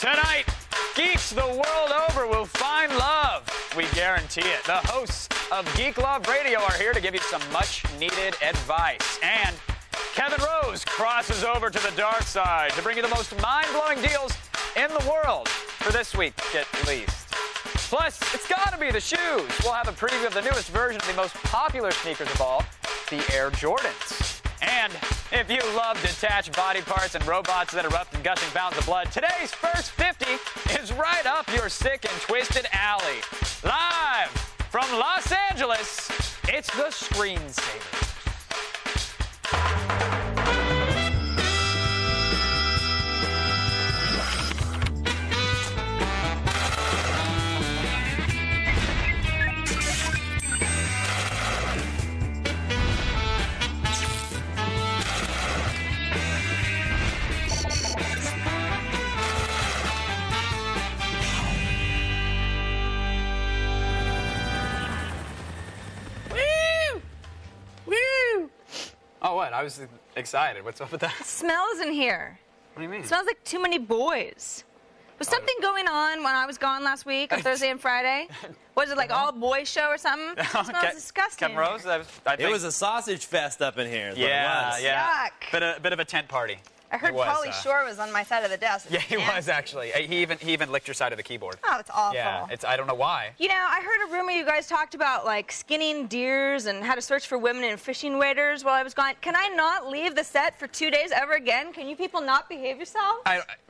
Tonight, geeks the world over will find love. We guarantee it. The hosts of Geek Love Radio are here to give you some much-needed advice. And Kevin Rose crosses over to the dark side to bring you the most mind-blowing deals in the world, for this week at least. Plus, it's got to be the shoes. We'll have a preview of the newest version of the most popular sneakers of all, the Air Jordans. And if you love detached body parts and robots that erupt in gushing fountains of blood, today's First 50 is right up your sick and twisted alley. Live from Los Angeles, it's the Screensavers. Oh, what? I was excited. What's up with that? It smells in here. What do you mean? It smells like too many boys. Was something going on when I was gone last week on Thursday and Friday? Was it like all boys show or something? It smells disgusting. Kevin Rose? I think. It was a sausage fest up in here. Is Yeah, what it was. yeah. Yuck. Bit of a tent party. I heard Pauly Shore was on my side of the desk. Yeah, he was actually. He even licked your side of the keyboard. Oh, it's awful. Yeah, I don't know why. You know, I heard a rumor you guys talked about like skinning deers and how to search for women in fishing waders while I was gone. Can I not leave the set for 2 days ever again? Can you people not behave yourselves?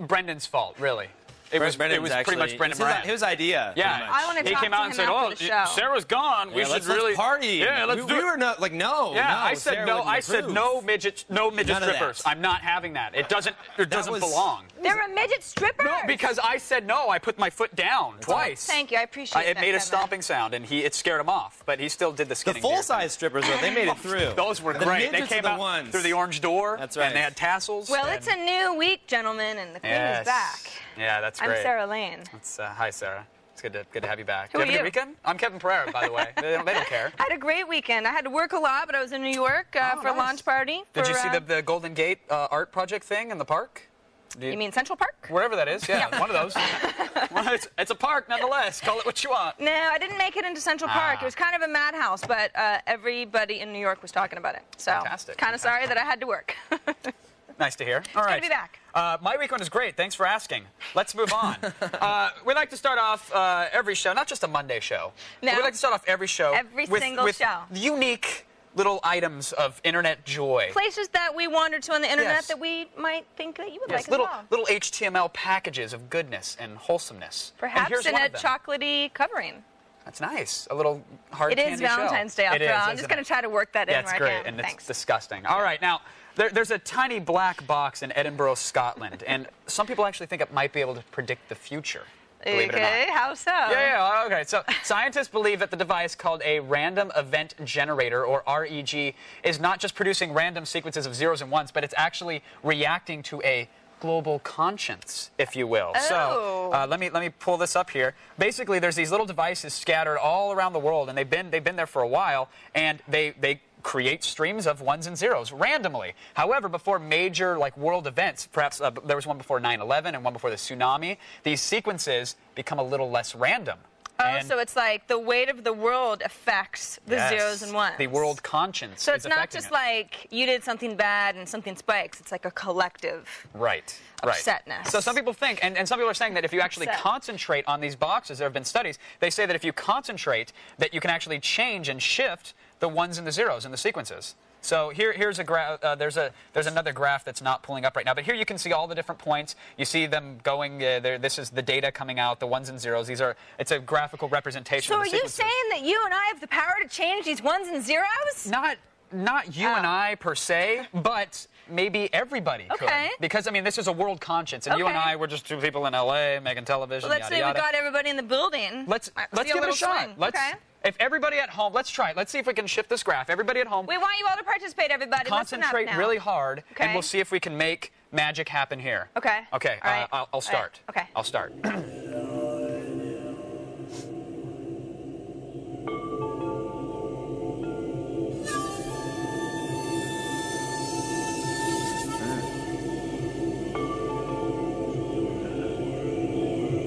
Brendan's fault, really. It was pretty much Brendan Moran. His idea. Yeah, I want to he talk came to out him and said, after the show. Sarah's gone. We should let's really party. Yeah, let's do it. We were not like no. Yeah, no, I said Sarah no. wouldn't I said approve. no midget None of strippers. that. I'm not having that. It doesn't was- belong. They're a midget stripper. No, because I said no. I put my foot down twice. Thank you, I appreciate It that, made a Kevin. stomping sound, and it scared him off. But he still did the The skinning. full-size strippers, though, they made it through. Those were The great. They midgets came are the out ones. through the orange door. That's right. And they had tassels. Well, it's a new week, gentlemen, and the queen is back. Yeah, that's great. I'm Sarah Lane. Hi, Sarah. It's good to have you back. Who Did you have are a good weekend? I'm Kevin Pereira, by the way. They don't care. I had a great weekend. I had to work a lot, but I was in New York for a launch party. Did you see the Golden Gate art project thing in the park? You mean Central Park? Wherever that is, yeah, one of those. Well, it's a park nonetheless. Call it what you want. No, I didn't make it into Central Park. It was kind of a madhouse, but everybody in New York was talking about it. So, Fantastic. kind of sorry that I had to work. Nice to hear. All right. Good to be back. My weekend was great. Thanks for asking. Let's move on. We like to start off every show, not just a Monday show. No. We like to start off every show Every with single show. unique little items of internet joy. Places that we wander to on the internet Yes. that we might think that you would Yes, like as well. little HTML packages of goodness and wholesomeness. And Perhaps here's in one a of them. chocolatey covering. That's nice. A little hard It candy is shell. Valentine's Day, after It is, all. I'm isn't just going it? to try to work that in That's where great, I can. and Thanks. it's disgusting. All right, now, there's a tiny black box in Edinburgh, Scotland, and some people actually think it might be able to predict the future, believe it or not. Okay, how so? Yeah, okay. So scientists believe that the device called a random event generator, or REG, is not just producing random sequences of zeros and ones, but it's actually reacting to a global conscience, if you will. So let me pull this up here. Basically, there's these little devices scattered all around the world, and they've been there for a while, and they create streams of ones and zeros randomly. However, before major world events, perhaps there was one before 9/11 and one before the tsunami, these sequences become a little less random. Oh, so it's like the weight of the world affects the zeros and ones. The world conscience. So it's is not affecting just it. like you did something bad and something spikes. It's like a collective. Right. Upsetness. So some people think, and some people are saying that if you actually concentrate on these boxes, there have been studies, they say that if you concentrate, that you can actually change and shift the ones and the zeros in the sequences. So here's a graph. There's another graph that's not pulling up right now, but here you can see all the different points. You see them going. This is the data coming out, the ones and zeros. It's a graphical representation. So of are the you sequences. saying that you and I have the power to change these ones and zeros? Not you and I per se, but maybe everybody could. Okay. Because, I mean, this is a world conscience, and you and I, we're just two people in L.A. making television, Well, let's say we got everybody in the building. Let's give it a shot. If everybody at home, let's try it. Let's see if we can shift this graph. Everybody at home. We want you all to participate, everybody. Concentrate really hard, Okay. and we'll see if we can make magic happen here. Okay. Okay, All right. I'll start. All right. Okay. I'll start.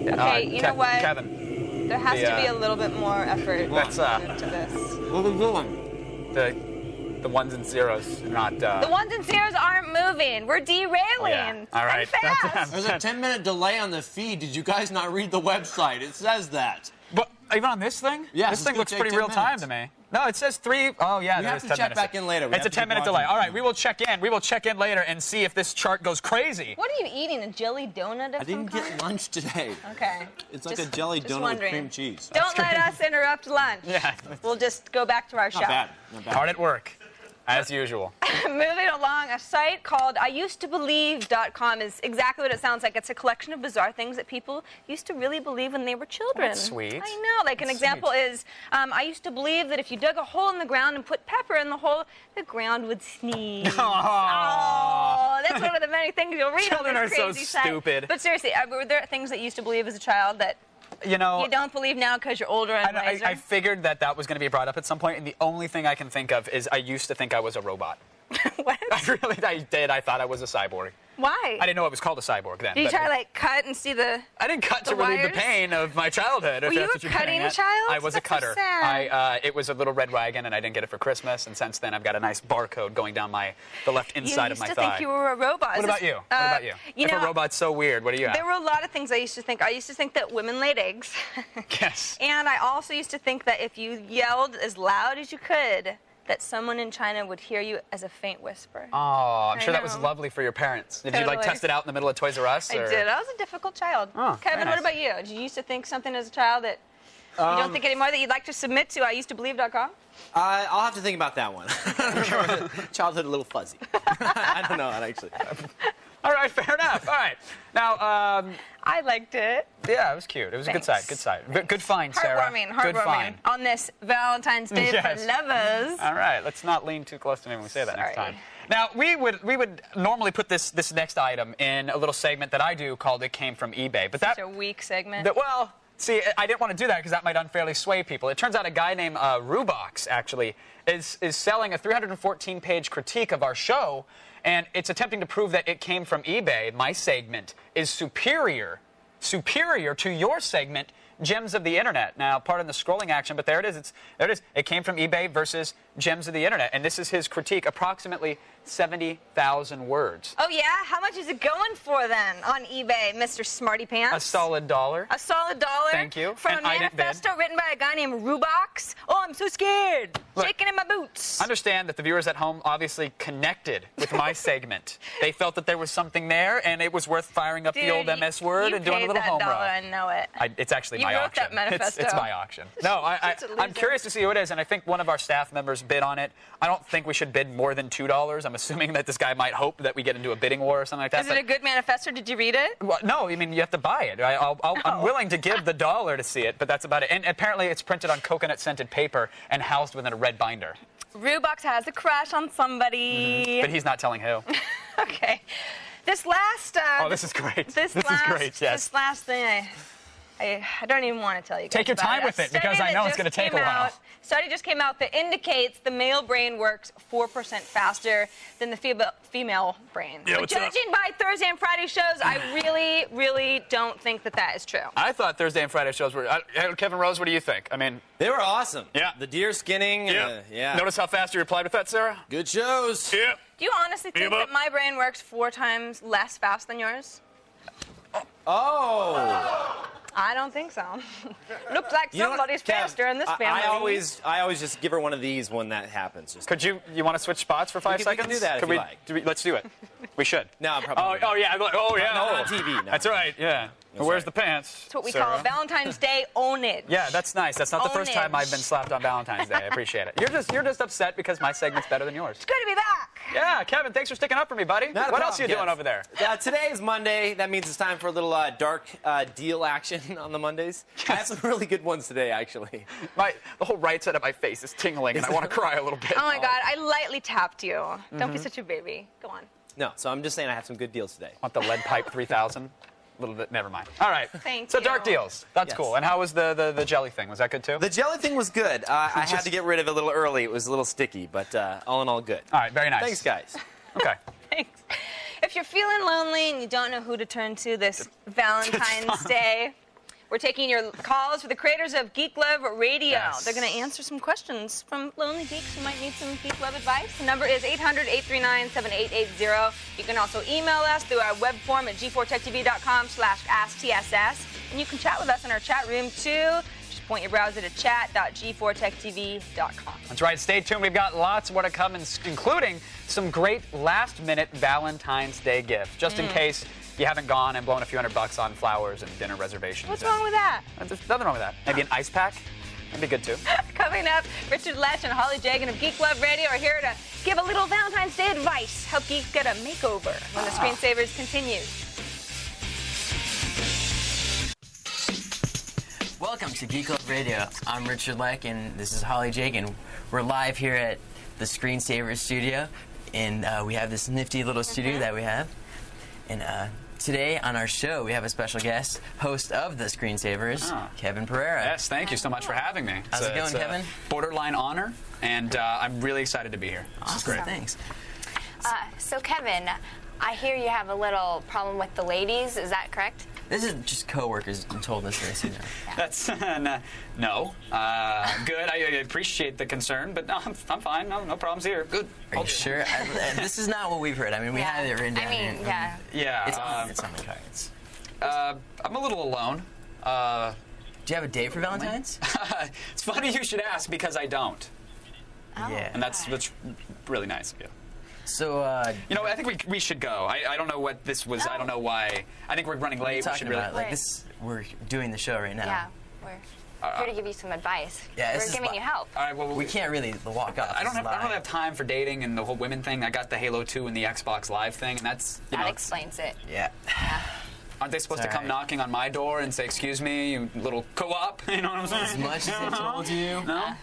Okay, you know what? Kevin. There has to be a little bit more effort That's, into this. What are we doing? The ones and zeros, not... The ones and zeros aren't moving. We're derailing. Yeah. All right. Fast. There's a 10-minute delay on the feed. Did you guys not read the website? It says that. But even on this thing? Yeah, this thing looks pretty real time to me. No, it says 3. Oh, yeah, We there have is to 10 check minutes. back in later. It's a 10-minute delay. All right, we will check in. We will check in later and see if this chart goes crazy. What are you eating? A jelly donut of I didn't some kind? get lunch today. Okay. It's like a jelly donut with cream cheese. Don't let us interrupt lunch. Yeah. We'll just go back to our show. Not bad. Not bad. Hard at work, as usual. Moving along, a site called IusedToBelieve.com is exactly what it sounds like. It's a collection of bizarre things that people used to really believe when they were children. That's sweet. I know. Like an example is, I used to believe that if you dug a hole in the ground and put pepper in the hole, the ground would sneeze. Oh, that's one of the many things you'll read Children on this are so crazy site. stupid. But seriously, were there things that you used to believe as a child that You know, you don't believe now because you're older and wiser? I figured that was going to be brought up at some point, and the only thing I can think of is I used to think I was a robot. What? I did. I thought I was a cyborg. Why? I didn't know it was called a cyborg then. Did you but- try to like cut and see the? I didn't cut the to relieve the wires? pain of my childhood. If Were you that's what you're cutting getting a at. child? I was That's a so cutter. sad. It was a little red wagon, and I didn't get it for Christmas. And since then, I've got a nice barcode going down the left inside of my You used to thigh. think you were a robot. What about you? What about you? You If know, a robot's so weird, what do you have? there were a lot of things I used to think. I used to think that women laid eggs. Yes. And I also used to think that if you yelled as loud as you could, that someone in China would hear you as a faint whisper. Oh, I'm sure that was know. lovely for your parents. Did you like Totally. test it out in the middle of Toys R Us? I or? did. I was a difficult child. Oh, Kevin, very what nice. about you? Did you used to think something as a child that you don't think anymore that you'd like to submit to IusedToBelieve.com? I'll have to think about that one. Childhood a little fuzzy. I don't know, actually. All right, fair enough. All right. Now, I liked it. yeah, it was cute. It was a good Thanks. site. Good site. Good find, Sarah. Heartwarming. Good find. On this Valentine's Day Yes. for lovers. All right, let's not lean too close to me when we say that next Sorry. time. Now, we would normally put this next item in a little segment that I do called "It Came from eBay," but Such a weak segment. well, see, I didn't want to do that because that might unfairly sway people. It turns out a guy named Rubox actually is selling a 314-page critique of our show, and it's attempting to prove that it came from eBay. My segment is superior to your segment, Gems of the Internet. Now, pardon the scrolling action, but there it is. There it is. It came from eBay versus Gems of the Internet, and this is his critique, approximately 70,000 words. Oh, yeah? How much is it going for then on eBay, Mr. Smarty Pants? A solid $1. A solid $1? Thank you. From And a I didn't bid. manifesto written by a guy named Rubox? Oh, I'm so scared. Look, Shaking in my boots. Understand that the viewers at home obviously connected with my segment. They felt that there was something there, and it was worth firing up the old MS Word and doing a little home You paid row. that $1, I know it. It's actually You my wrote auction. that manifesto. It's my auction. No, Such a I'm loser. curious to see who it is, and I think one of our staff members bid on it. I don't think we should bid more than $2. I'm assuming that this guy might hope that we get into a bidding war or something like that. Is it a good manifesto? Did you read it? Well, no, I mean, you have to buy it. I'm willing to give the $1 to see it, but that's about it. And apparently it's printed on coconut-scented paper and housed within a red binder. Rubox has a crush on somebody. But he's not telling who. Okay. This last... Oh, this is great. This is great, yes. This last thing, I don't even want to tell you guys Take your about time with it, because I know it's going to take a while. Study just came out that indicates the male brain works 4% faster than the female brain. Yeah, But what's up? judging by Thursday and Friday shows, I really, really don't think that that is true. I thought Thursday and Friday shows were... Kevin Rose, what do you think? I mean... They were awesome. Yeah. The deer skinning. Yeah. Notice how fast you replied with that, Sarah? Good shows. Yeah. Do you honestly think Yeah, that my brain works 4 times less fast than yours? Oh. I don't think so. Looks like You know what, somebody's Kev, faster in this family. I always just give her one of these when that happens. Just Could you want to switch spots for 5 We seconds? can do that if Could you we, like. Let's do it. We should. No, I'm probably Oh, yeah. Oh, yeah. Not oh. on TV, no. That's right, yeah. Who wears the pants? That's what we Sarah? call Valentine's Day ownage. Yeah, that's nice. That's not the first time Ownage. I've been slapped on Valentine's Day. I appreciate it. You're just upset because my segment's better than yours. It's good to be back. Yeah, Kevin, thanks for sticking up for me, buddy. Not a What else are you problem, doing Kev. over there? Today is Monday. That means it's time for a little dark deal action on the Mondays. I have some really good ones today, actually. The whole right side of my face is tingling, and I want to cry a little bit. Oh my God, I lightly tapped you. Don't Mm-hmm. be such a baby. Go on. No, so I'm just saying I have some good deals today. Want the lead pipe 3000? A little bit. Never mind. All right. Thank so you. dark deals. That's Yes. cool. And how was the jelly thing? Was that good too? The jelly thing was good. I had to get rid of it a little early. It was a little sticky, but all in all, good. All right. Very nice. Thanks, guys. Okay. Thanks. If you're feeling lonely and you don't know who to turn to this Valentine's Day, We're taking your calls for the creators of Geek Love Radio. Yes. They're going to answer some questions from lonely geeks who might need some Geek Love advice. The number is 800-839-7880. You can also email us through our web form at g4techtv.com/asktss. And you can chat with us in our chat room, too. Just point your browser to chat.g4techtv.com. That's right. Stay tuned. We've got lots more to come, including some great last-minute Valentine's Day gifts, just in case you haven't gone and blown a few $100 on flowers and dinner reservations. What's wrong with that? There's nothing wrong with that. Maybe an ice pack? That'd be good, too. Coming up, Richard Lech and Holly Jagan of Geek Love Radio are here to give a little Valentine's Day advice. Help geeks get a makeover when the Screensavers continues. Welcome to Geek Love Radio. I'm Richard Lech, and this is Holly Jagan. We're live here at the Screensavers studio, and we have this nifty little studio that we have. And today on our show, we have a special guest, host of the Screensavers, Kevin Pereira. Yes, thank you so much for having me. How's it going, Kevin? Borderline honor, and I'm really excited to be here. Awesome. This is great. Thanks. So, Kevin, I hear you have a little problem with the ladies. Is that correct? This is just coworkers who told us this. You know. That's no. Good. I appreciate the concern, but no, I'm fine. No problems here. Good. Are you sure? This is not what we've heard. I mean, we have it written down here. Yeah. It's on the cards. I'm a little alone. Do you have a date for Valentine's? It's funny you should ask because I don't. Oh, yeah. And that's really nice of you. So, I think we should go. I don't know what this was. I don't know why. I think we're running late. What are you talking about? Like this, we're doing the show right now. Yeah, we're here to give you some advice. Yeah, we're giving you help. All right, well, we can't really walk off. I don't really have time for dating and the whole women thing. I got the Halo 2 and the Xbox Live thing, and that's That explains it. Yeah. Aren't they supposed to come knocking on my door and say, "Excuse me, you little co-op"? You know what I'm saying? As much as they told you, No.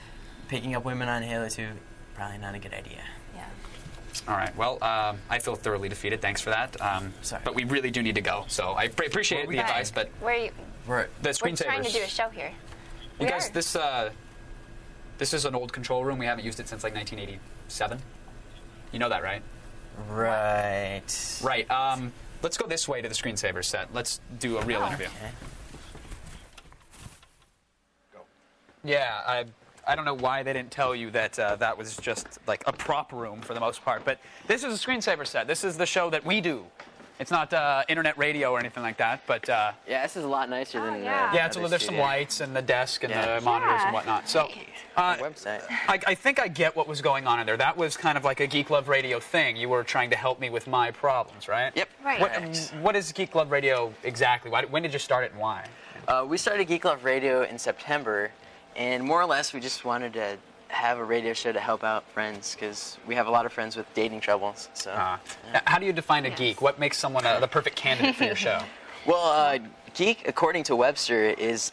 Picking up women on Halo 2, probably not a good idea. All right. Well, I feel thoroughly defeated. Thanks for that. Sorry. But we really do need to go. So I appreciate the advice, but We're the screensavers. trying to do a show here. You guys, this is an old control room. We haven't used it since like 1987. You know that, right? Right. Right. Let's go this way to the screensaver set. Let's do a real interview. Okay. Yeah, I don't know why they didn't tell you that that was just like a prop room for the most part, but this is a screensaver set. This is the show that we do. It's not internet radio or anything like that, but yeah, this is a lot nicer than yeah. There's some lights and the desk and the monitors and whatnot. So Website. I think I get what was going on in there. That was kind of like a Geek Love Radio thing. You were trying to help me with my problems, right? Yep. Right. What is Geek Love Radio exactly? When did you start it and why? We started Geek Love Radio in September, and more or less we just wanted to have a radio show to help out friends, because we have a lot of friends with dating troubles. So, How do you define a geek? What makes someone the perfect candidate for your show? Well, geek, according to Webster, is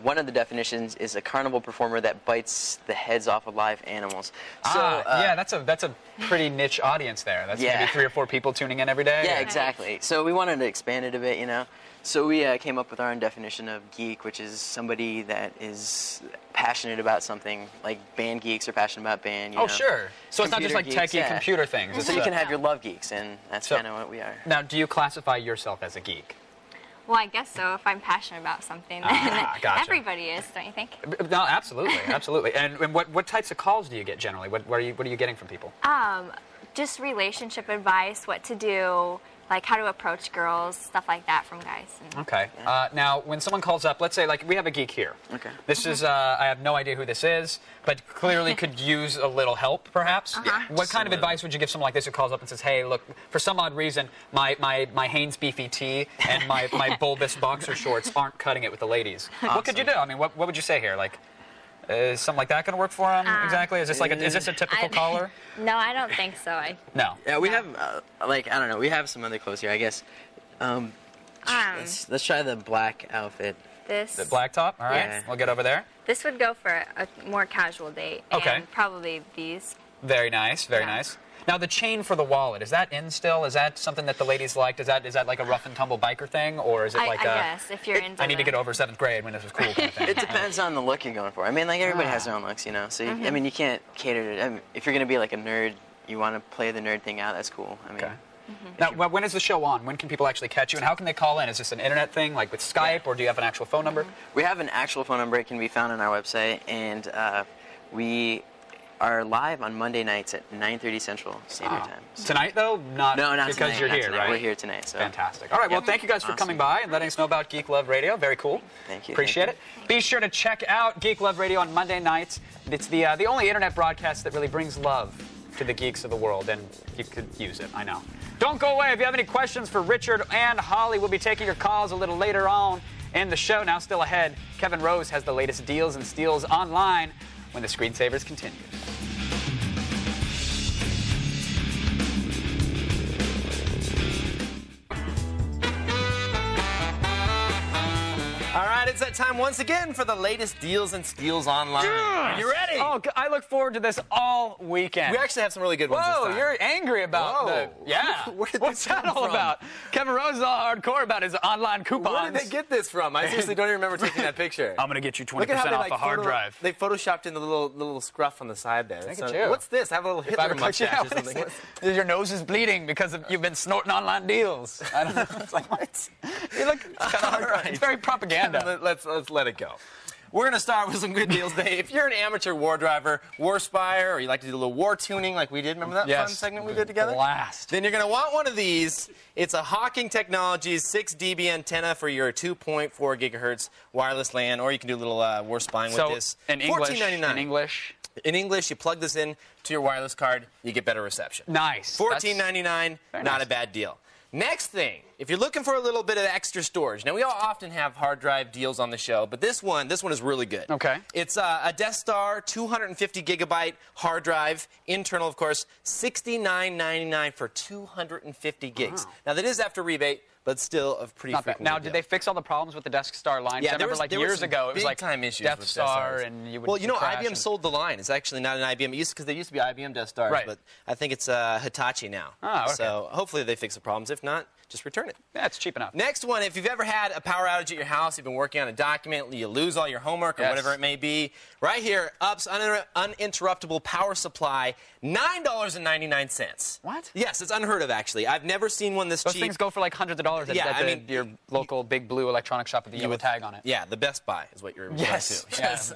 one of the definitions is a carnival performer that bites the heads off of live animals. So, yeah, that's a pretty niche audience there. That's maybe 3 or 4 people tuning in every day. Yeah, exactly. So we wanted to expand it a bit, you know. So we came up with our own definition of geek, which is somebody that is passionate about something. Like band geeks are passionate about band. You know? Sure. So it's not just like Computer geeks, techie computer things. So you can have your love geeks, and that's So- kind of what we are. Now, do you classify yourself as a geek? Well, I guess so. If I'm passionate about something, then Gotcha. everybody is, don't you think? No, absolutely, absolutely. And what types of calls do you get generally? What are you getting from people? Just relationship advice, what to do, like how to approach girls, stuff like that from guys. And Okay. Now, when someone calls up, let's say, like, we have a geek here. Okay. This is, I have no idea who this is, but clearly could use a little help, perhaps. What kind of advice would you give someone like this who calls up and says, hey, look, for some odd reason, my Hanes beefy tee and my bulbous boxer shorts aren't cutting it with the ladies. Awesome. What could you do? I mean, what would you say here? Like, is something like that going to work for them exactly? Is this is this a typical caller? No, I don't think so. No. Yeah, we have, like, I don't know, we have some other clothes here, I guess. Let's try the black outfit. The black top? All right. Yeah. We'll get over there. This would go for a more casual date. Okay. And probably these. Very nice, very nice. Now, the chain for the wallet, is that in still? Is that something that the ladies liked? Is that like a rough and tumble biker thing? Or is it like I guess, if you're into I need to get over 7th grade when this was cool kind of thing? It depends on the look you're going for. I mean, like, everybody has their own looks, you know? So, I mean, you can't cater to... I mean, if you're going to be like a nerd, you want to play the nerd thing out, that's cool. I mean, Now, when is the show on? When can people actually catch you, and how can they call in? Is this an internet thing, like with Skype, or do you have an actual phone number? We have an actual phone number. It can be found on our website, and we are live on Monday nights at 9:30 Central Standard Time. So. Tonight, though? Not because tonight, you're here, right? We're here tonight. So. Fantastic. All right, well, thank you guys for coming by and letting us know about Geek Love Radio. Very cool. Thank you. Appreciate it. Be sure to check out Geek Love Radio on Monday nights. It's the only internet broadcast that really brings love to the geeks of the world, and you could use it, I know. Don't go away. If you have any questions for Richard and Holly, we'll be taking your calls a little later on in the show. Now, still ahead, Kevin Rose has the latest deals and steals online when the Screensavers continues. All right, it's that time once again for the latest deals and steals online. Are you ready? Oh, I look forward to this all weekend. We actually have some really good ones this Whoa, time. you're angry about the... Yeah. What's that all about? Kevin Rose is all hardcore about his online coupons. Where did they get this from? I seriously don't even remember taking that picture. I'm going to get you 20% off a hard drive. They photoshopped in the little scruff on the side there. Look at you. What's this? I have a little Hitler mustache or something. Your nose is bleeding because you've been snorting online deals. I don't know. It's like, what? You look kind of hard. Right. It's very propaganda. Let's let it go. We're going to start with some good deals today. If you're an amateur war driver, war spire, or you like to do a little war tuning like we did, remember that fun segment we did together? Blast. Then you're going to want one of these. It's a Hawking Technologies 6 dB antenna for your 2.4 gigahertz wireless LAN, or you can do a little war spying with this. In English, $14.99. In English, you plug this in to your wireless card, you get better reception. Nice. $14.99, not a bad deal. Next thing, if you're looking for a little bit of extra storage, now we all often have hard drive deals on the show, but this one is really good. Okay. It's a Death Star 250 gigabyte hard drive, internal of course, $69.99 for 250 gigs. Wow. Now that is after rebate, but still a pretty frequent Now, deal. did they fix all the problems with the Death Star line? Yeah, I remember like years ago, it was like Death Star, and you would Well, you know, crash IBM sold the line. It's actually not an IBM. Because they used to be IBM Death Stars, but I think it's Hitachi now. Oh, okay. So hopefully they fix the problems. If not, just return it. Yeah, it's cheap enough. Next one, if you've ever had a power outage at your house, you've been working on a document, you lose all your homework or whatever it may be, right here, UPS uninterruptible power supply, $9.99. What? Yes, it's unheard of, actually. I've never seen one this cheap. Those things go for like hundreds of dollars at your local Big Blue electronic shop with the yellow tag on it. Yeah, the Best Buy is what you're referring to. Yes.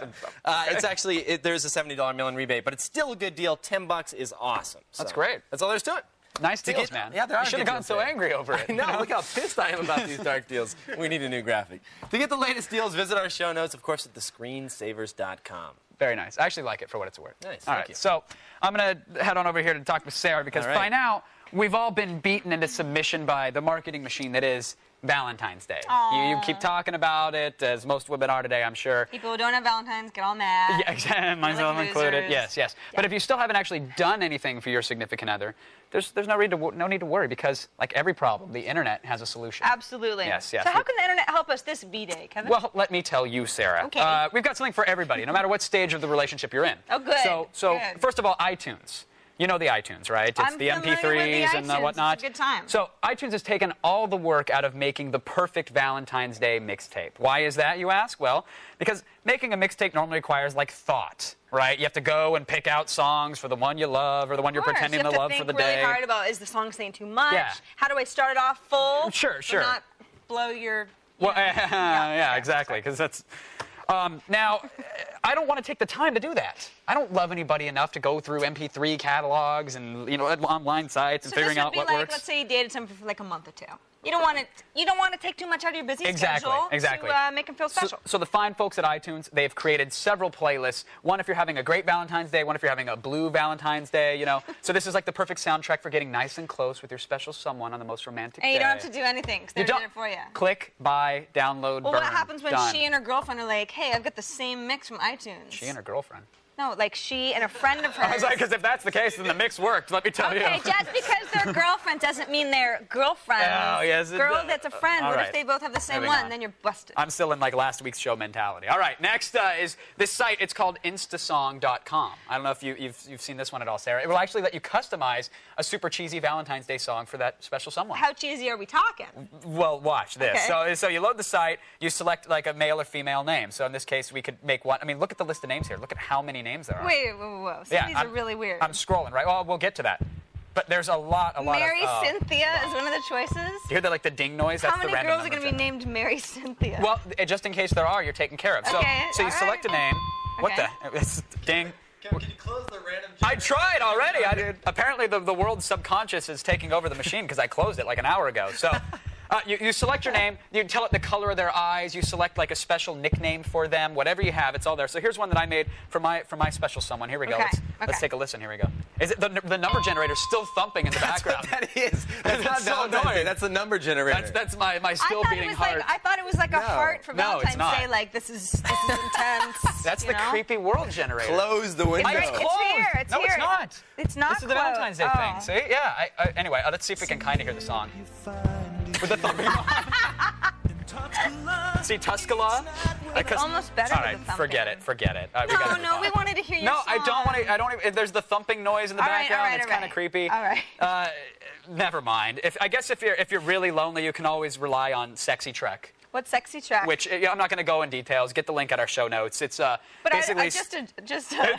It's actually, there's a $70 mail-in rebate, but it's still a good deal. $10 is awesome. So, that's great. That's all there is to it. Nice deals, man. Yeah, there are. You should have gotten so angry over it. No, look how pissed I am about these dark deals. We need a new graphic. To get the latest deals, visit our show notes, of course, at thescreensavers.com. Very nice. I actually like it for what it's worth. Nice. All Thank right. you. So I'm going to head on over here to talk with Sarah because by now we've all been beaten into submission by the marketing machine that is Valentine's Day. You keep talking about it, as most women are today, I'm sure. People who don't have Valentine's get all mad. Yeah, exactly. Myself like included. losers. Yes, yes. But if you still haven't actually done anything for your significant other, there's no need to worry because, like every problem, the internet has a solution. Absolutely. Yes, yes. So how can the internet help us this B-Day, Kevin? Well, let me tell you, Sarah. Okay. We've got something for everybody, no matter what stage of the relationship you're in. Oh, good. So Good. first of all, iTunes. You know the iTunes, right? It's I'm the familiar with MP3s the and the iTunes. whatnot. It's a good time. So iTunes has taken all the work out of making the perfect Valentine's Day mixtape. Why is that, you ask? Well, because making a mixtape normally requires, like, thought, right? You have to go and pick out songs for the one you love or the one you're pretending to love for the day. You have to think really hard about, is the song saying too much? Yeah. How do I start it off full? Sure. But not blow your... Well, yeah, exactly, because that's... Now, I don't want to take the time to do that. I don't love anybody enough to go through MP3 catalogs and online sites and figuring out what works. Let's say you dated someone for like a month or two. You don't want to take too much out of your busy schedule to make them feel special. So the fine folks at iTunes, they've created several playlists. One if you're having a great Valentine's Day, one if you're having a blue Valentine's Day, you know. So this is like the perfect soundtrack for getting nice and close with your special someone on the most romantic day. And you don't have to do anything because they're doing it for you. Click, buy, download, Well, burn. what happens when Done. she and her girlfriend are like, hey, I've got the same mix from iTunes? She and her girlfriend. No, like she and a friend of hers. I was like, because if that's the case, then the mix worked, let me tell you. Okay, just because they're girlfriend doesn't mean they're girlfriends. Oh, yes, it Girl does. that's a friend. All What right. if they both have the same Moving one? on. Then you're busted. I'm still in like last week's show mentality. All right, next is this site. It's called instasong.com. I don't know if you've seen this one at all, Sarah. It will actually let you customize a super cheesy Valentine's Day song for that special someone. How cheesy are we talking? Well, watch this. Okay. So you load the site, you select like a male or female name. So in this case, we could make one. I mean, look at the list of names here. Look at how many names there are. Wait, whoa. Some of these are really weird. I'm scrolling, right? Well, we'll get to that. But there's a lot Mary of... Cynthia is one of the choices. You hear the ding noise? That's How many the random girls are going to be named Mary Cynthia? Well, just in case there are, you're taken care of. So, Okay, so you select a name. What Okay. the? It's ding. Can you close the random I tried already. Apparently, the world's subconscious is taking over the machine because I closed it like an hour ago. So. You select your name, you tell it the color of their eyes, you select like a special nickname for them, whatever you have, it's all there. So here's one that I made for my special someone. Here we go. Okay, Let's take a listen. Here we go. Is it the number generator still thumping in the background? That's what that is. That's not so Valentine's Day. annoying. That's the number generator. That's my still beating heart. I thought it was like a heart for No, it's Valentine's not. Day. Like this is intense. That's you the know? creepy world generator. Close the window. It's closed. here. It's no, here. it's not. It's not. This is the closed. Valentine's Day thing. See? Yeah. Anyway, let's see if we can kind of hear the song. With the thumping on. See, Tuscala? It's almost better All with right, the thumping. forget it. We gotta move on. We wanted to hear your No, song. I don't want to. I don't even. There's the thumping noise in the background. It's kind of creepy. All right. Never mind. I guess if you're really lonely, you can always rely on Sexy Trek. What sexy track? Which I'm not going to go in details. Get the link at our show notes. It's basically it's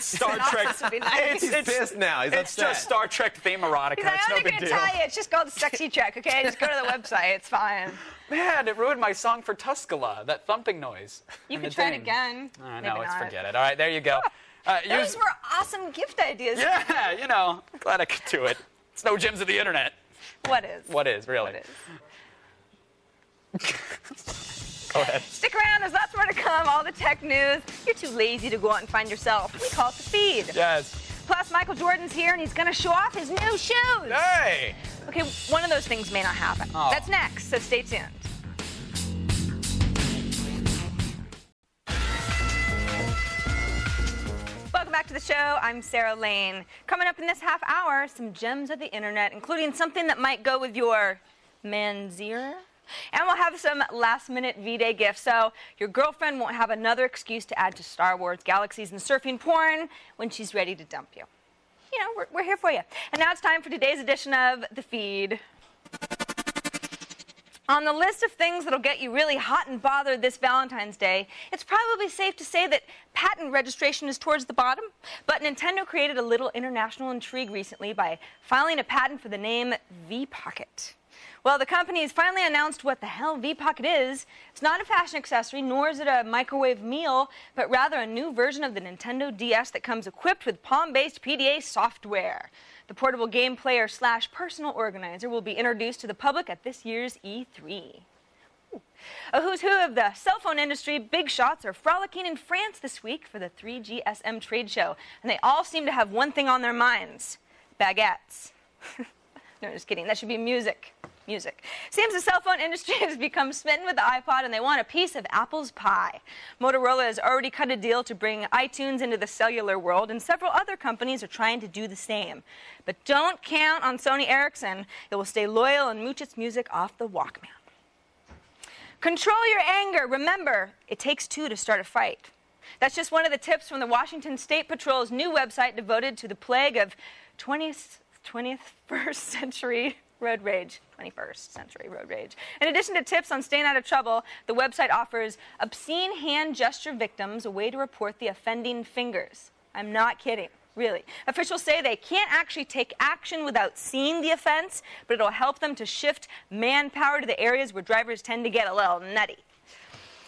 Star Trek. Would be nice. He's pissed now. He's It's upset. just Star Trek theme erotica. He's like, It's I'm no not big gonna deal. tell you. It's just called Sexy Track, okay? Just go to the website. It's fine. Man, it ruined my song for Tuscala. That thumping noise. You And can the try it ding. again. No, Maybe let's not. forget it. All right, there you go. Those were awesome gift ideas. Yeah, glad I could do it. It's no gems of the internet. What is? What is, really? What is? Go ahead. Stick around as that's where to come. All the tech news. You're too lazy to go out and find yourself. We call it the feed. Yes. Plus, Michael Jordan's here, and he's going to show off his new shoes. Hey! Okay, one of those things may not happen. Oh. That's next, so stay tuned. Welcome back to the show. I'm Sarah Lane. Coming up in this half hour, some gems of the internet, including something that might go with your manzier. And we'll have some last-minute V-Day gifts, so your girlfriend won't have another excuse to add to Star Wars, galaxies, and surfing porn when she's ready to dump you. You know, we're here for you. And now it's time for today's edition of The Feed. On the list of things that'll get you really hot and bothered this Valentine's Day, it's probably safe to say that patent registration is towards the bottom. But Nintendo created a little international intrigue recently by filing a patent for the name V-Pocket. Well, the company has finally announced what the hell V-Pocket is. It's not a fashion accessory, nor is it a microwave meal, but rather a new version of the Nintendo DS that comes equipped with Palm-based PDA software. The portable game player / personal organizer will be introduced to the public at this year's E3. A who's who of the cell phone industry big shots are frolicking in France this week for the 3GSM trade show, and they all seem to have one thing on their minds: baguettes. No, just kidding. That should be music. Music. Seems the cell phone industry has become smitten with the iPod, and they want a piece of Apple's pie. Motorola has already cut a deal to bring iTunes into the cellular world, and several other companies are trying to do the same. But don't count on Sony Ericsson. It will stay loyal and mooch its music off the Walkman. Control your anger. Remember, it takes two to start a fight. That's just one of the tips from the Washington State Patrol's new website devoted to the plague of 21st century road rage. 21st century road rage. In addition to tips on staying out of trouble, the website offers obscene hand gesture victims a way to report the offending fingers. I'm not kidding. Really. Officials say they can't actually take action without seeing the offense, but it'll help them to shift manpower to the areas where drivers tend to get a little nutty.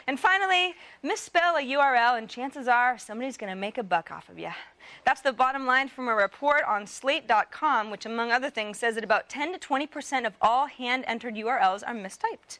And finally, misspell a URL and chances are somebody's going to make a buck off of you. That's the bottom line from a report on Slate.com, which among other things says that about 10 to 20% of all hand-entered URLs are mistyped.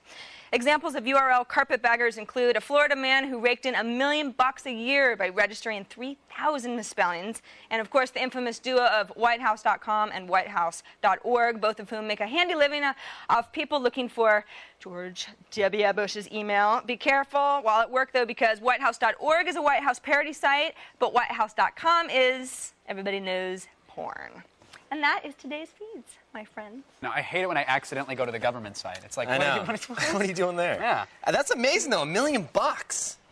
Examples of URL carpetbaggers include a Florida man who raked in $1 million a year by registering 3,000 misspellings, and of course the infamous duo of whitehouse.com and whitehouse.org, both of whom make a handy living of people looking for George W. Bush's email. Be careful while at work, though, because whitehouse.org is a White House parody site, but whitehouse.com is, everybody knows, porn. And that is today's feeds, my friends. No, I hate it when I accidentally go to the government site. It's like, I know. what are you doing there? Yeah. That's amazing, though. $1 million.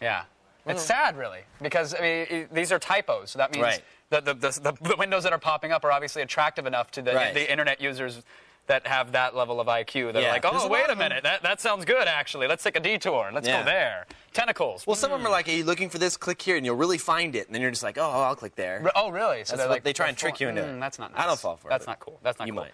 Yeah. It's sad, really, because I mean, these are typos. So that means Right. the windows that are popping up are obviously attractive enough to the internet users that have that level of IQ that are like, There's oh, a wait lot a of them. minute, that sounds good, actually. Let's take a detour. Let's go there. Tentacles. Well, some of them are like, are you looking for this? Click here, and you'll really find it. And then you're just like, oh, I'll click there. Oh, really? So That's what like, they try and trick you into it. That's not nice. I don't fall for it. That's not cool. That's not you cool. Might.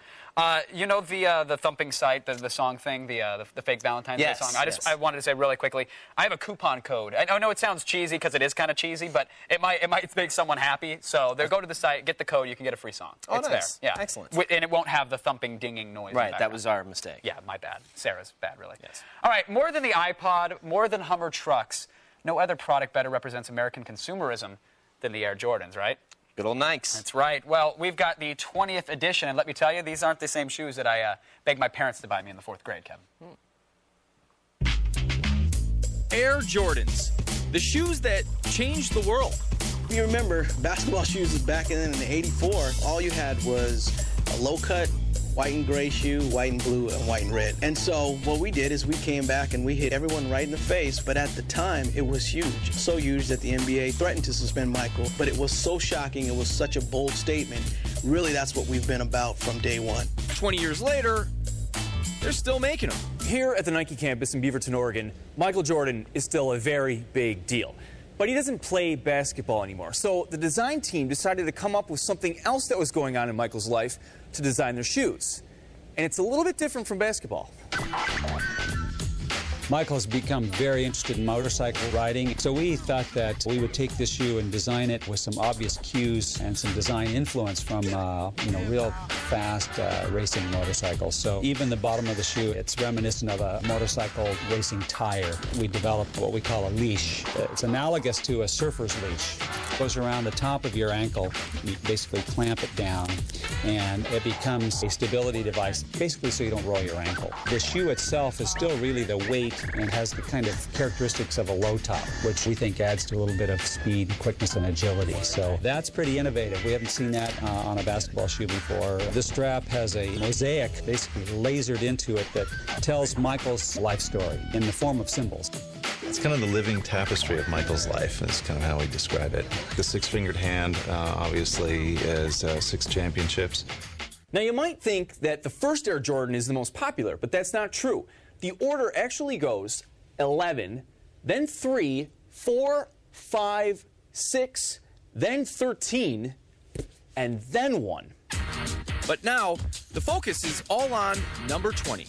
You know the thumping site, the song thing, the fake Valentine's Day song? I wanted to say really quickly, I have a coupon code. I know it sounds cheesy because it is kind of cheesy, but it might make someone happy. So go to the site, get the code, you can get a free song. Oh, it's nice. there. Yeah. Excellent. And it won't have the thumping, dinging noise. Right, that was our mistake. Yeah, my bad. Sarah's bad, really. Yes. All right, more than the iPod, more than Hummer trucks, no other product better represents American consumerism than the Air Jordans, right? Good old Nikes. That's right. Well, we've got the 20th edition, and let me tell you, these aren't the same shoes that I begged my parents to buy me in the 4th grade, Kevin. Air Jordans, the shoes that changed the world. You remember, basketball shoes back in '84, all you had was a low-cut, white and gray shoe, white and blue, and white and red. And so what we did is we came back and we hit everyone right in the face, but at the time, it was huge. So huge that the NBA threatened to suspend Michael, but it was so shocking, it was such a bold statement. Really, that's what we've been about from day one. 20 years later, they're still making them. Here at the Nike campus in Beaverton, Oregon, Michael Jordan is still a very big deal. But he doesn't play basketball anymore. So the design team decided to come up with something else that was going on in Michael's life to design their shoes. And it's a little bit different from basketball. Michael's become very interested in motorcycle riding, so we thought that we would take this shoe and design it with some obvious cues and some design influence from, real fast racing motorcycles. So even the bottom of the shoe, it's reminiscent of a motorcycle racing tire. We developed what we call a leash. It's analogous to a surfer's leash. It goes around the top of your ankle. You basically clamp it down, and it becomes a stability device, basically so you don't roll your ankle. The shoe itself is still really the weight and has the kind of characteristics of a low top, which we think adds to a little bit of speed, quickness, and agility. So that's pretty innovative. We haven't seen that on a basketball shoe before. This strap has a mosaic basically lasered into it that tells Michael's life story in the form of symbols. It's kind of the living tapestry of Michael's life, is kind of how we describe it. The six-fingered hand, obviously, is 6 championships. Now, you might think that the first Air Jordan is the most popular, but that's not true. The order actually goes 11, then 3, 4, 5, 6, then 13, and then 1. But now, the focus is all on number 20.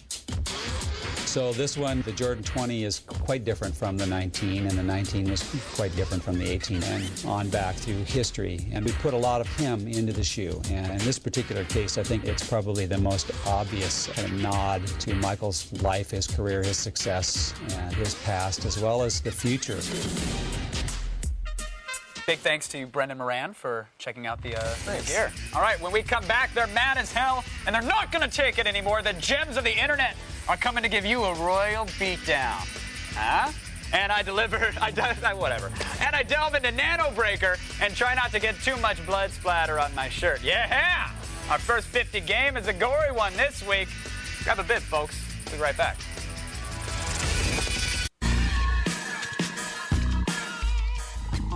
So this one, the Jordan 20, is quite different from the 19, and the 19 was quite different from the 18, and on back through history. And we put a lot of him into the shoe. And in this particular case, I think it's probably the most obvious kind of nod to Michael's life, his career, his success, and his past, as well as the future. Big thanks to Brendan Moran for checking out the gear. All right, when we come back, they're mad as hell, and they're not going to take it anymore. The gems of the internet are coming to give you a royal beatdown. Huh? And whatever. And I delve into Nano Breaker and try not to get too much blood splatter on my shirt. Yeah! Our first 50 game is a gory one this week. Grab a bit, folks. We'll be right back.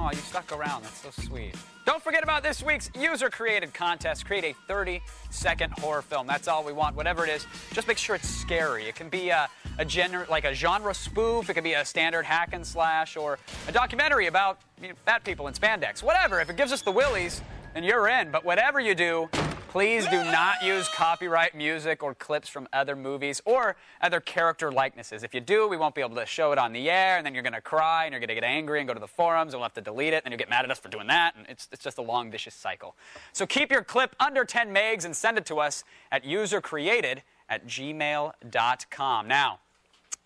Oh, you stuck around. That's so sweet. Don't forget about this week's user-created contest. Create a 30-second horror film. That's all we want. Whatever it is, just make sure it's scary. It can be a genre spoof. It could be a standard hack and slash, or a documentary about fat people in spandex. Whatever. If it gives us the willies, then you're in. But whatever you do, please do not use copyright music or clips from other movies or other character likenesses. If you do, we won't be able to show it on the air, and then you're going to cry, and you're going to get angry and go to the forums, and we'll have to delete it, and you'll get mad at us for doing that, and it's just a long, vicious cycle. So keep your clip under 10 megs and send it to us at usercreated@gmail.com. Now,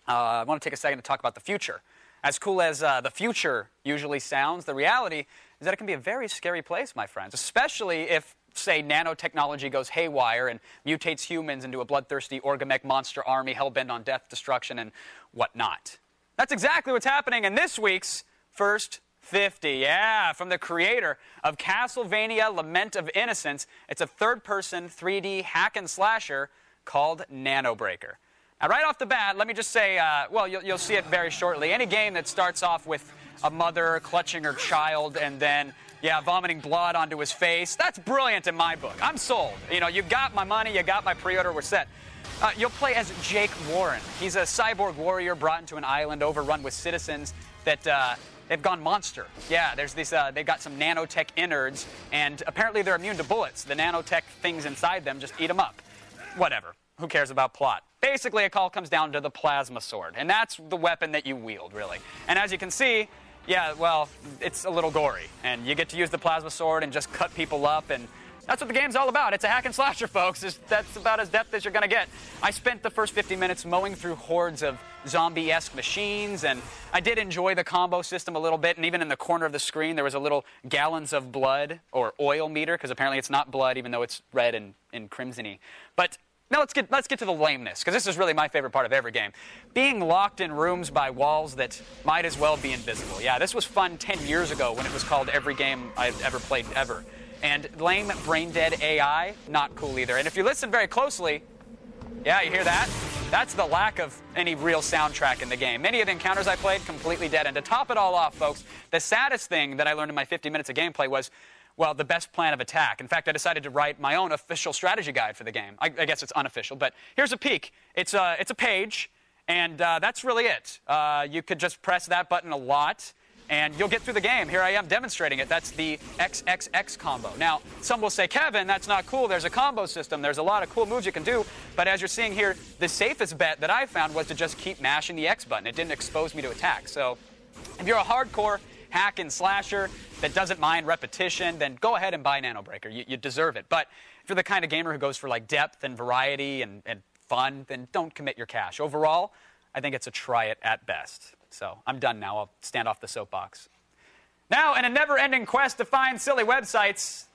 I want to take a second to talk about the future. As cool as the future usually sounds, the reality is that it can be a very scary place, my friends, especially if, say, nanotechnology goes haywire and mutates humans into a bloodthirsty orgamech monster army hell-bent on death, destruction, and whatnot. That's exactly what's happening in this week's First 50. Yeah, from the creator of Castlevania Lament of Innocence. It's a third-person 3D hack and slasher called Nano Breaker. Now, right off the bat, let me just say, you'll see it very shortly. Any game that starts off with a mother clutching her child and then, vomiting blood onto his face, that's brilliant in my book. I'm sold. You got my money, you got my pre-order, we're set. You'll play as Jake Warren. He's a cyborg warrior brought into an island overrun with citizens that they've gone monster. Yeah, there's these. They've got some nanotech innards, and apparently they're immune to bullets. The nanotech things inside them just eat them up. Whatever. Who cares about plot? Basically, it all comes down to the plasma sword, and that's the weapon that you wield, really. And as you can see, yeah, well, it's a little gory, and you get to use the plasma sword and just cut people up, and that's what the game's all about. It's a hack and slasher, folks. That's about as depth as you're going to get. I spent the first 50 minutes mowing through hordes of zombie-esque machines, and I did enjoy the combo system a little bit, and even in the corner of the screen there was a little gallons of blood or oil meter, because apparently it's not blood, even though it's red and crimson-y. But now let's get to the lameness, because this is really my favorite part of every game. Being locked in rooms by walls that might as well be invisible. Yeah, this was fun 10 years ago when it was called every game I've ever played ever. And lame, brain-dead AI, not cool either. And if you listen very closely, yeah, you hear that? That's the lack of any real soundtrack in the game. Many of the encounters I played, completely dead. And to top it all off, folks, the saddest thing that I learned in my 50 minutes of gameplay was, well, the best plan of attack. In fact, I decided to write my own official strategy guide for the game. I guess it's unofficial, but here's a peek. It's a page, and that's really it. You could just press that button a lot, and you'll get through the game. Here I am demonstrating it. That's the XXX combo. Now, some will say, Kevin, that's not cool. There's a combo system. There's a lot of cool moves you can do. But as you're seeing here, the safest bet that I found was to just keep mashing the X button. It didn't expose me to attack. So if you're a hardcore hack and slasher that doesn't mind repetition, then go ahead and buy Nano Breaker. You deserve it. But if you're the kind of gamer who goes for like depth and variety and fun, then don't commit your cash. Overall, I think it's a try it at best. So I'm done now. I'll stand off the soapbox. Now, in a never-ending quest to find silly websites,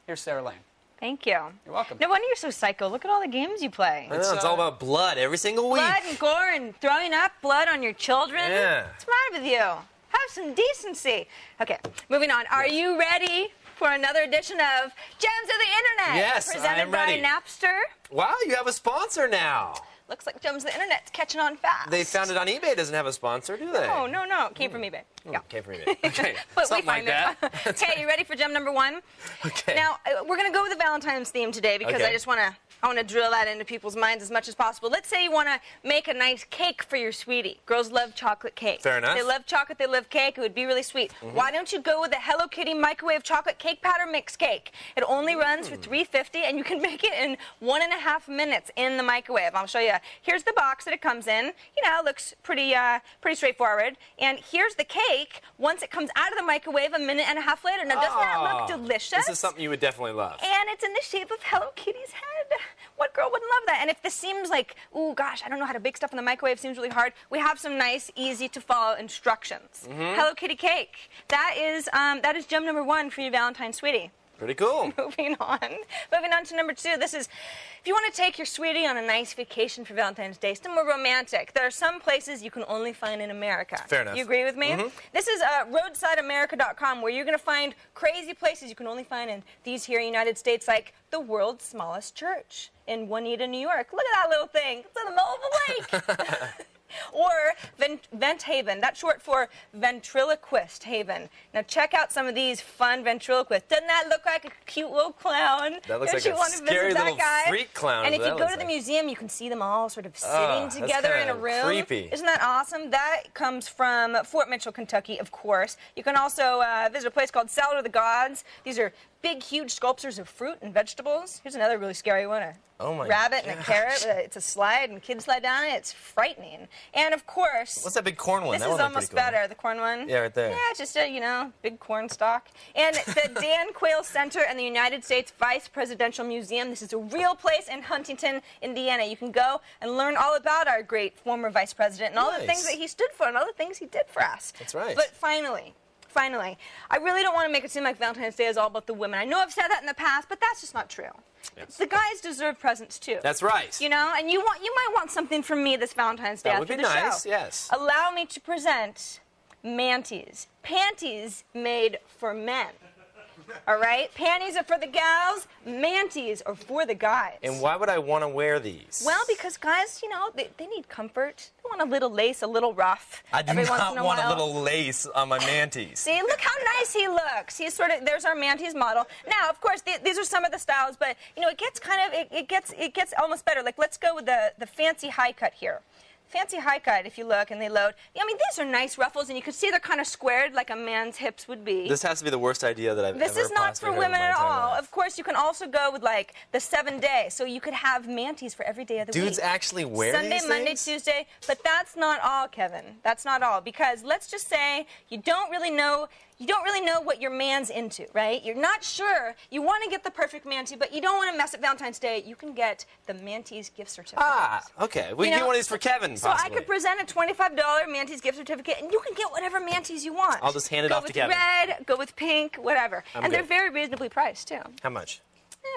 here's Sarah Lane. Thank you. You're welcome. No wonder you're so psycho. Look at all the games you play. I know, it's all about blood every single week. Blood and gore and throwing up blood on your children. Yeah. What's the matter with you? Have some decency. Okay, moving on. Are you ready for another edition of Gems of the Internet? Yes, I am ready. Presented by Napster. Wow, you have a sponsor now. Looks like Gems of the Internet's catching on fast. They found it on eBay. Doesn't have a sponsor, do they? Oh, no. It came from eBay. Yeah. Came from eBay. Okay, but something like that. Okay, you ready for gem number one? Okay. Now, we're going to go with the Valentine's theme today because Okay. I want to drill that into people's minds as much as possible. Let's say you want to make a nice cake for your sweetie. Girls love chocolate cake. Fair enough. They love chocolate, they love cake. It would be really sweet. Why don't you go with the Hello Kitty microwave chocolate cake powder mix cake? It only runs for $3.50, and you can make it in 1.5 minutes in the microwave. I'll show you. Here's the box that it comes in. You know, it looks pretty straightforward. And here's the cake once it comes out of the microwave 1.5 minutes later. Now, doesn't that look delicious? This is something you would definitely love. And it's in the shape of Hello Kitty's head. What girl wouldn't love that? And if this seems like, ooh, gosh, I don't know how to bake stuff in the microwave, seems really hard, we have some nice, easy-to-follow instructions. Hello Kitty cake. That is gem number one for your Valentine's sweetie. Pretty cool. Moving on to number two. This is, if you want to take your sweetie on a nice vacation for Valentine's Day, somewhere romantic, there are some places you can only find in America. Fair enough. You agree with me? This is roadsideamerica.com, where you're going to find crazy places you can only find in these here United States, like the world's smallest church in Juanita, New York. Look at that little thing. It's in the middle of a lake. Or Vent Haven. That's short for ventriloquist haven. Now check out some of these fun ventriloquists. Doesn't that look like a cute little clown? That looks Don't like you a want to scary visit little that guy? freak clown. And if you that go looks to the like. museum, you can see them all sort of sitting together that's in a room. creepy. Isn't that awesome? That comes from Fort Mitchell, Kentucky, of course. You can also visit a place called Salad of the Gods. These are big, huge sculptures of fruit and vegetables. Here's another really scary one. A rabbit and a carrot. It's a slide, and kids slide down it. It's frightening. And, of course... What's that big corn one? This is almost better. The corn one? Yeah, right there. Yeah, it's just a, big corn stalk. And the Dan Quayle Center and the United States Vice Presidential Museum. This is a real place in Huntington, Indiana. You can go and learn all about our great former vice president and all the things that he stood for and all the things he did for us. That's right. But finally, I really don't want to make it seem like Valentine's Day is all about the women. I know I've said that in the past, but that's just not true. Yes. The guys deserve presents too. That's right. You know, and you might want something from me this Valentine's Day after the show. That would be nice, yes. Allow me to present manties, panties made for men. All right? Panties are for the gals, manties are for the guys. And why would I want to wear these? Well, because guys, you know, they need comfort. They want a little lace, a little ruff. I do not want a little lace on my manties. See, look how nice he looks. He's sort of, there's our manties model. Now, of course, these are some of the styles, but, you know, it gets kind of, it gets almost better. Like, let's go with the fancy high cut here. Fancy high cut, if you look and they load. I mean, these are nice ruffles, and you can see they're kind of squared like a man's hips would be. This has to be the worst idea that I've ever This is not for women at all. Life. Of course, you can also go with, like, the 7-day. So you could have manties for every day of the week. Dudes actually wear Sunday, these Monday, things? Tuesday. But that's not all, Kevin. That's not all. Because let's just say you don't really know what your man's into, right? You're not sure. You want to get the perfect mantie, but you don't want to mess up Valentine's Day. You can get the Manties gift certificate. Ah, okay. We can get one of these for Kevin, So possibly. I could present a $25 Manties gift certificate, and you can get whatever Manties you want. I'll just hand it off to Kevin. Go with red, go with pink, whatever. I'm and good. they're very reasonably priced, too. How much?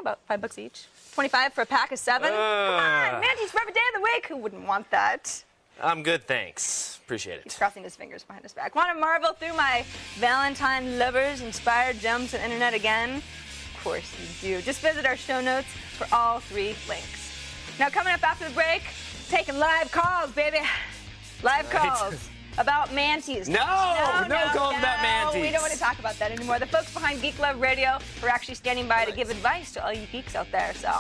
About $5 each. 25 for a pack of 7. Come on, Manties for every day of the week. Who wouldn't want that? I'm good, thanks. Appreciate He's it. crossing his fingers behind his back. Want to marvel through my Valentine lovers-inspired gems on the internet again? Of course you do. Just visit our show notes for all 3 links. Now, coming up after the break, taking live calls, baby. Live calls about manties. No calls about manties. We don't want to talk about that anymore. The folks behind Geek Love Radio are actually standing by to give advice to all you geeks out there. So,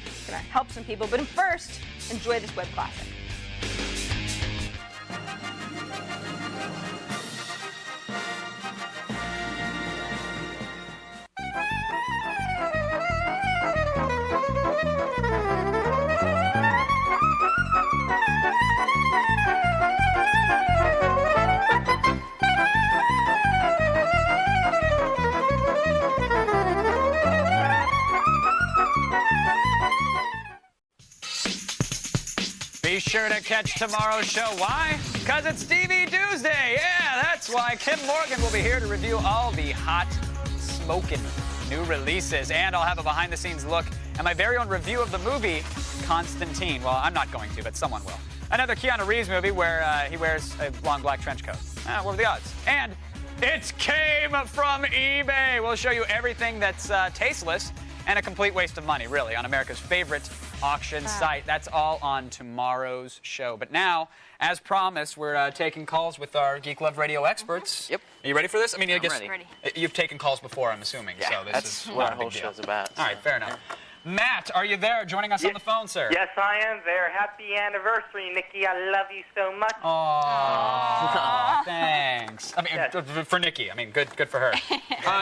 it's going to help some people. But first, enjoy this web classic. Be sure to catch tomorrow's show. Why? Because it's TV Tuesday. Yeah, that's why. Kim Morgan will be here to review all the hot, smoking new releases. And I'll have a behind-the-scenes look at my very own review of the movie Constantine. Well, I'm not going to, but someone will. Another Keanu Reeves movie where he wears a long black trench coat. What are the odds? And it's came from eBay. We'll show you everything that's tasteless and a complete waste of money, really, on America's favorite auction site. That's all on tomorrow's show. But now, as promised, we're taking calls with our Geek Love Radio experts. Yep. Are you ready for this? I mean, I guess ready. You've taken calls before, I'm assuming. Yeah, so this that's is what not our a whole big deal. show's about. All right, fair enough. Matt, are you there joining us on the phone, sir? Yes, I am there. Happy anniversary, Nikki. I love you so much. Aww, thanks. I mean, for Nikki. I mean, good for her.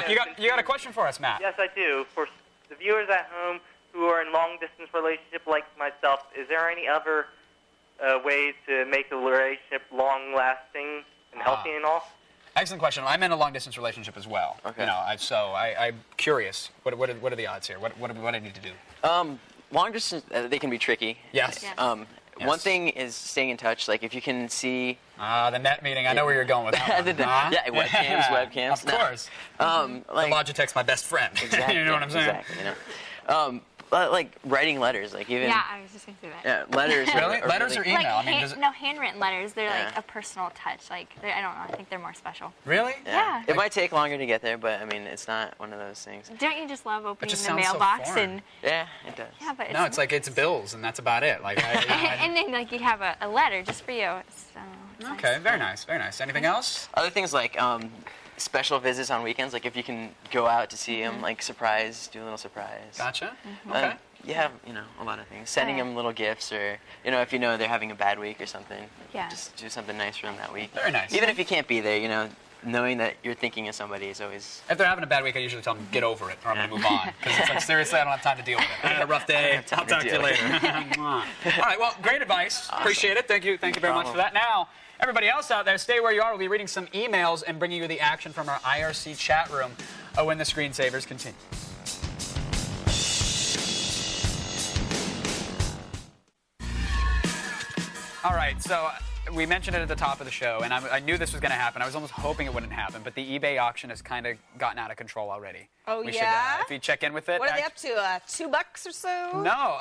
You got a question for us, Matt? Yes, I do. For the viewers at home who are in long-distance relationship like myself, is there any other ways to make a relationship long-lasting and healthy and all? Excellent question. I'm in a long-distance relationship as well. Okay. You know, I'm curious. What are the odds here? What do I need to do? Long distance, they can be tricky. Yes. Yes. One thing is staying in touch. Like if you can see. The net meeting. I know where you're going with that one. Yeah, webcams. Of course. Like, the Logitech's my best friend. Exactly. You know what I'm saying? Exactly. You know. But like writing letters, like even. Yeah, I was just going to say that. Yeah, letters. Really? Letters or email? Like, I mean, no, handwritten letters. They're like a personal touch. Like, I don't know. I think they're more special. Really? Yeah. It might take longer to get there, but I mean, it's not one of those things. Don't you just love opening just the sounds so mailbox foreign. and? Yeah, it does. Yeah, but no, it's like it's bills and that's about it. Like. and then like you have a letter just for you. It's okay, nice. very nice, very nice. Anything else? Other things like special visits on weekends, like if you can go out to see them, like surprise, do a little surprise. Gotcha. Okay. You have, a lot of things. Sending them little gifts, or if you know they're having a bad week or something. Yeah. Just do something nice for them that week. Very nice. Even if you can't be there, knowing that you're thinking of somebody is always. If they're having a bad week, I usually tell them get over it, or I'm gonna move on. Because it's like seriously, I don't have time to deal with it. I had a rough day. I'll talk to you later. All right. Well, great advice. Awesome. Appreciate it. Thank you. Thank you very much for that. Now. Everybody else out there, stay where you are. We'll be reading some emails and bringing you the action from our IRC chat room when the screensavers continue. All right, so we mentioned it at the top of the show, and I knew this was going to happen. I was almost hoping it wouldn't happen, but the eBay auction has kind of gotten out of control already. Oh, we yeah? Should, if you check in with it. What are they up to? $2 or so? No,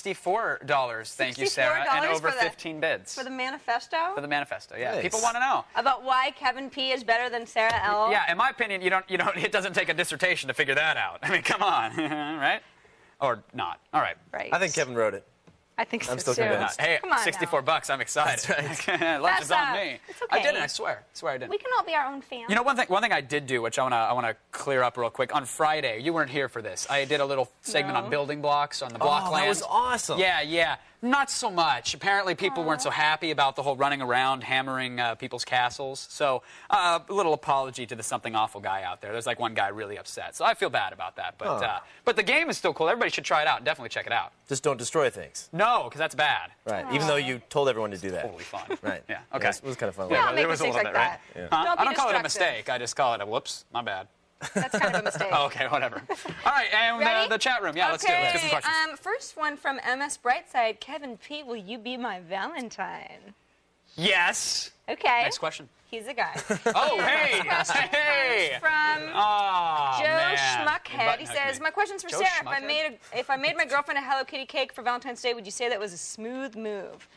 $64. Thank you, Sarah. And over 15 bids. For the manifesto? For the manifesto, yeah. Nice. People want to know. About why Kevin P is better than Sarah L? Yeah, in my opinion, it doesn't take a dissertation to figure that out. I mean, come on, right? Or not. All right. Right. I think Kevin wrote it. I think so. I'm still too. convinced. Hey, Come on $64. I'm excited. That's right. Lunch is on me. It's okay. I did it. I swear I did. We can all be our own fans. You know, one thing I did do, which I wanna clear up real quick. On Friday, you weren't here for this. I did a little segment on building blocks on the block land. That was awesome. Yeah. Not so much. Apparently, people weren't so happy about the whole running around, hammering people's castles. So, a little apology to the something awful guy out there. There's like one guy really upset. So I feel bad about that. But the game is still cool. Everybody should try it out. Definitely check it out. Just don't destroy things. No, because that's bad. Right. Even though you told everyone to do that. Totally fun. Right. Yeah. Okay. It was kind of fun. We all there make was a mistakes little like bit, that. right? Yeah. Don't be I don't call it a destructive. mistake. I just call it a whoops. My bad. That's kind of a mistake. Oh, okay, whatever. All right, and Ready? the chat room. Yeah, let's do it. Let's get some questions. First one from MS Brightside. Kevin P, will you be my Valentine? Yes. Okay. Next question. He's a guy. Oh, hey. Next question Hey. comes from Joe man. Schmuckhead. He says, my question's for Joe Sarah. Schmuckhead? If I made my girlfriend a Hello Kitty cake for Valentine's Day, would you say that was a smooth move?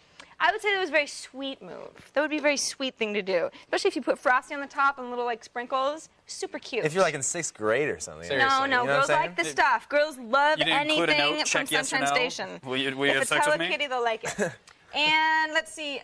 I would say that was a very sweet move. That would be a very sweet thing to do. Especially if you put frosting on the top and little, like, sprinkles. Super cute. If you're like in 6th grade or something. Seriously. No, You know what I'm girls saying? like the stuff. Girls love You didn't include a anything note? from Check yes or Sunshine no? Station. Will you If have it's sex Hello with me? Kitty, they'll like it. And let's see.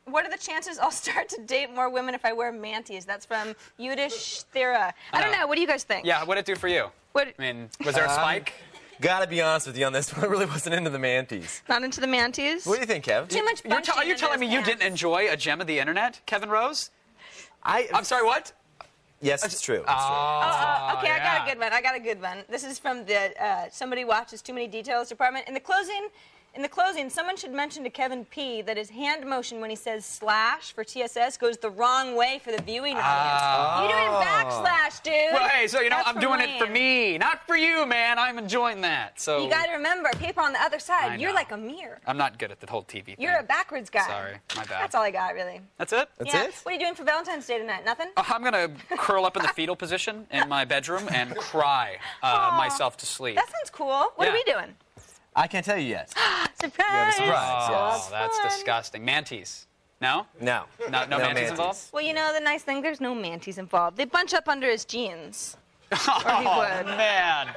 What are the chances I'll start to date more women if I wear manties? That's from Yudish Thera. I don't know. What do you guys think? Yeah, what did it do for you? What? I mean, was there a spike? Gotta be honest with you on this one. I really wasn't into the manties. Not into the manties? What do you think, Kev? Too much bunching Are you in telling those me you pants. didn't enjoy a gem of the internet, Kevin Rose? I'm I'm sorry, what? Yes, it's true. It's true. Okay, yeah. I got a good one. This is from the Somebody Watches Too Many Details department. In the closing, someone should mention to Kevin P that his hand motion when he says slash for TSS goes the wrong way for the viewing audience. You're doing backslash, dude. Well, hey, so, That's I'm doing it for lame. me, not for you, man. I'm enjoying that. So You got to remember, people on the other I side, you're know. like a mirror. I'm not good at the whole TV thing. You're a backwards guy. Sorry, my bad. That's all I got, really. That's it? That's yeah. it? What are you doing for Valentine's Day tonight? Nothing? I'm going to curl up in the fetal position in my bedroom and cry myself to sleep. That sounds cool. What Yeah. are we doing? I can't tell you yet. Surprise! Surprise, Oh, yes. that's fun. disgusting. Manties. No? No. No manties involved? Well, you know the nice thing, there's no manties involved. They bunch up under his jeans. Or he Oh, would. man.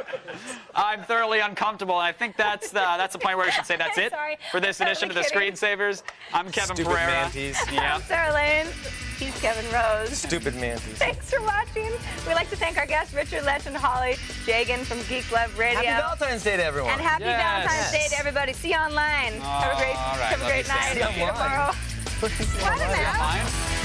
I'm thoroughly uncomfortable. I think that's the point where we should say that's it Sorry. for this I'm edition of the totally kidding. Screensavers. I'm Kevin Stupid Pereira. manties. Yeah. I'm Sarah Lane. He's Kevin Rose. Stupid manties. Thanks for watching. We'd like to thank our guests, Richard Lech and Holly Jagan from Geek Love Radio. Happy Valentine's Day to everyone. And happy Yes. Valentine's Day to everybody. See you online. Have a great, All right, have a love great you, Sam. night. See you online. Tomorrow. I don't know. Mine?